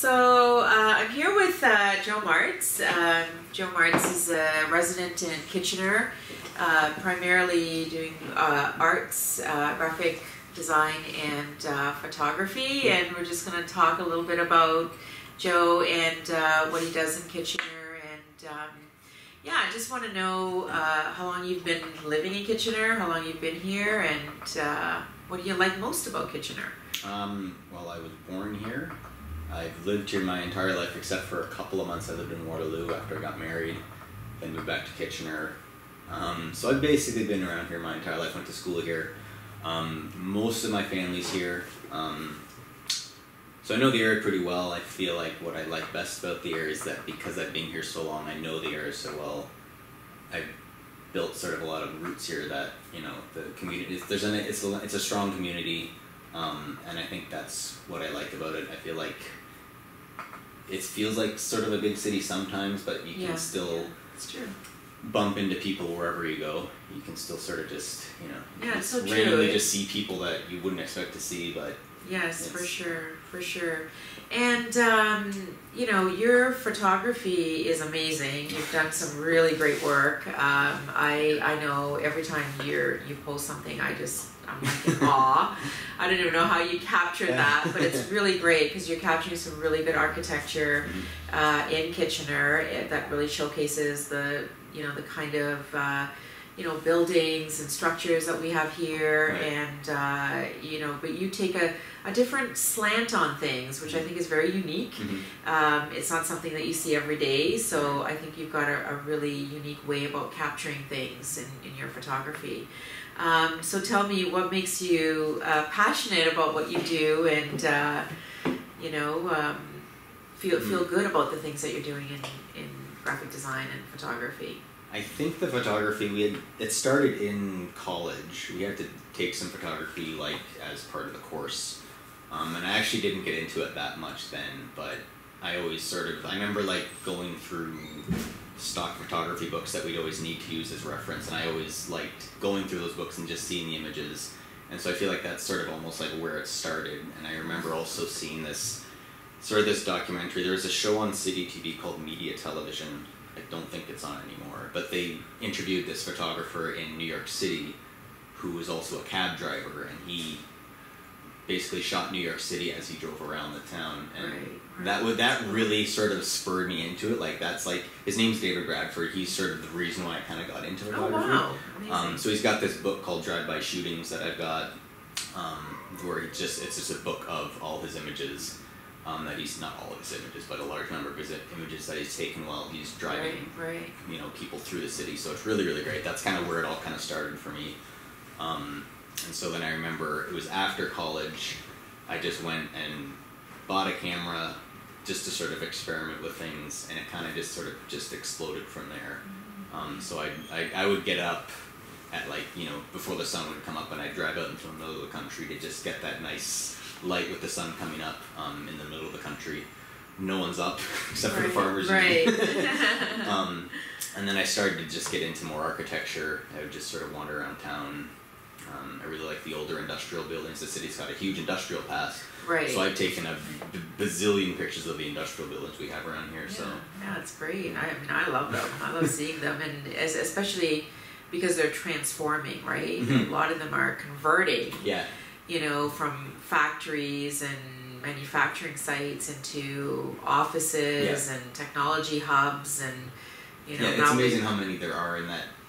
I'm here with Joe Martz. Joe Martz is a resident in Kitchener, primarily doing arts, graphic design and photography, and we're just going to talk a little bit about Joe and what he does in Kitchener. And yeah, I just want to know how long you've been living in Kitchener, how long you've been here, and what do you like most about Kitchener? Well, I was born here. I've lived here my entire life except for a couple of months I lived in Waterloo after I got married, then moved back to Kitchener. So I've basically been around here my entire life, went to school here. Most of my family's here. So I know the area pretty well. I feel like what I like best about the area is that because I've been here so long, I know the area so well. I've built sort of a lot of roots here that, you know, the community, it's a strong community. And I think that's what I like about it. I feel like it feels like sort of a big city sometimes, but you can still bump into people wherever you go. You can still sort of just, you know, randomly just see people that you wouldn't expect to see, but yes, for sure. And you know, your photography is amazing. You've done some really great work. I know every time you post something, I'm like in awe. I don't even know how you capture that, but it's really great because you're capturing some really good architecture in Kitchener that really showcases the kind of buildings and structures that we have here, and but you take a different slant on things, which I think is very unique. It's not something that you see every day, so I think you've got a really unique way about capturing things in your photography. So tell me, what makes you passionate about what you do, and feel good about the things that you're doing in graphic design and photography? I think the photography, it started in college. We had to take some photography like as part of the course. And I actually didn't get into it that much then, but I always I remember like going through stock photography books that we'd always need to use as reference, and I always liked going through those books and just seeing the images. And so I feel like that's sort of almost like where it started. And I remember also seeing this documentary. There was a show on City TV called Media Television. I don't think it's on anymore, but they interviewed this photographer in New York City who was also a cab driver, and he basically shot New York City as he drove around the town, and that really sort of spurred me into it. Like, that's like, his name's David Bradford. He's sort of the reason why I kind of got into photography. Oh, wow. Amazing. So he's got this book called Drive-By Shootings that I've got, where it's just a book of all his images. That he's not all of his images, but a large number of his images that he's taken while he's driving, people through the city. So it's really, really great. That's kind of where it all kind of started for me. And so then I remember it was after college, I just went and bought a camera just to sort of experiment with things, and it kind of just exploded from there. So I would get up at before the sun would come up, and I'd drive out into the middle of the country to just get that nice light with the sun coming up in the middle of the country. No one's up except for the farmers. And then I started to just get into more architecture. I would just sort of wander around town. I really like the older industrial buildings. The city's got a huge industrial past. So I've taken a bazillion pictures of the industrial buildings we have around here. Yeah, it's great. I love them. I love seeing them, and especially because they're transforming, right? A lot of them are converting. From factories and manufacturing sites into offices and technology hubs, and it's amazing how many there are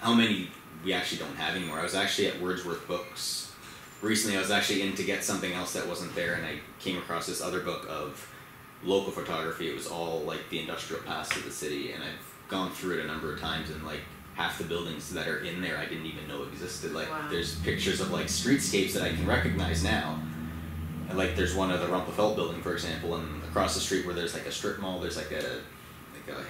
how many we actually don't have anymore. I was actually at Wordsworth Books recently. I was actually in to get something else that wasn't there, and I came across this other book of local photography. It was all like the industrial past of the city, and I've gone through it a number of times, and like half the buildings that are in there I didn't even know existed. Like, there's pictures of like streetscapes that I can recognize now. And like, there's one of the Rumpelfeld building, for example, and across the street where there's like a strip mall, there's like a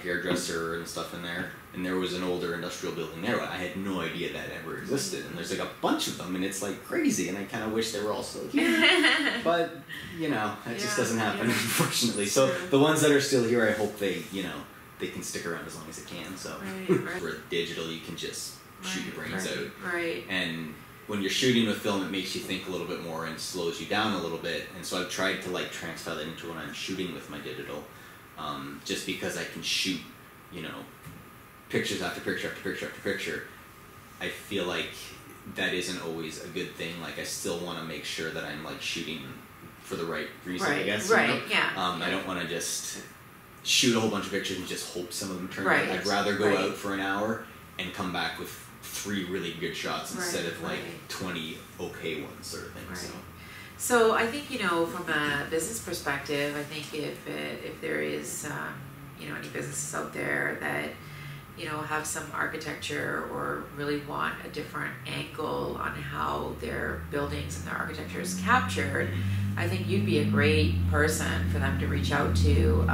hairdresser and stuff in there. And there was an older industrial building there. I had no idea that ever existed. And there's like a bunch of them, and it's like crazy. And I kind of wish they were all still here. But, that just doesn't happen, unfortunately. So the ones that are still here, I hope they can stick around as long as they can. So for digital, you can just shoot your brains out. And when you're shooting with film, it makes you think a little bit more and slows you down a little bit. And so I've tried to like transfer that into when I'm shooting with my digital, just because I can shoot, you know, pictures after picture after picture after picture. I feel like that isn't always a good thing. Like I still want to make sure that I'm like shooting for the right reason, I guess. Right, you know? yeah. I don't want to just shoot a whole bunch of pictures and just hope some of them turn out. Right. I'd rather go out for an hour and come back with 3 really good shots instead of like 20 okay ones, sort of thing. Right. So I think, you know, from a business perspective, I think if there is you know, any businesses out there that, you know, have some architecture or really want a different angle on how their buildings and their architecture is captured, I think you'd be a great person for them to reach out to,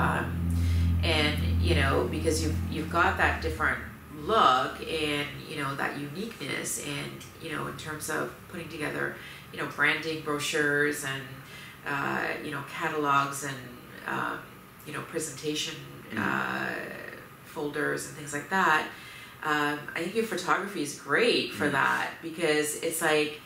and you know, because you've got that different look and, you know, that uniqueness, and, you know, in terms of putting together, you know, branding brochures and you know, catalogs and you know, presentation folders and things like that. I think your photography is great for that, because it's like,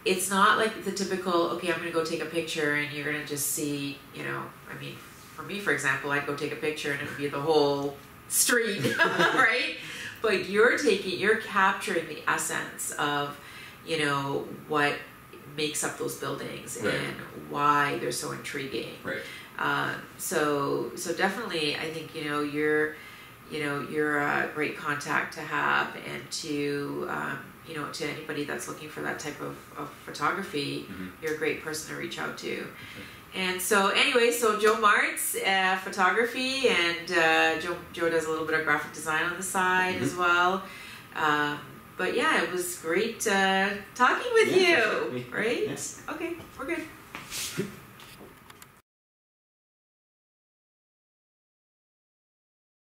it's not like the typical, okay, I'm gonna go take a picture and you're gonna just see, you know, I mean, for me, for example, I'd go take a picture and it would be the whole street, right? But you're capturing the essence of, you know, what makes up those buildings and why they're so intriguing. Right. So definitely, I think, you know, you're a great contact to have, and to, you know, to anybody that's looking for that type of photography, you're a great person to reach out to. And so anyway, so Joe Martz, photography, and Joe does a little bit of graphic design on the side as well. But yeah, it was great talking with you, sure. right? Yes. Okay, we're good.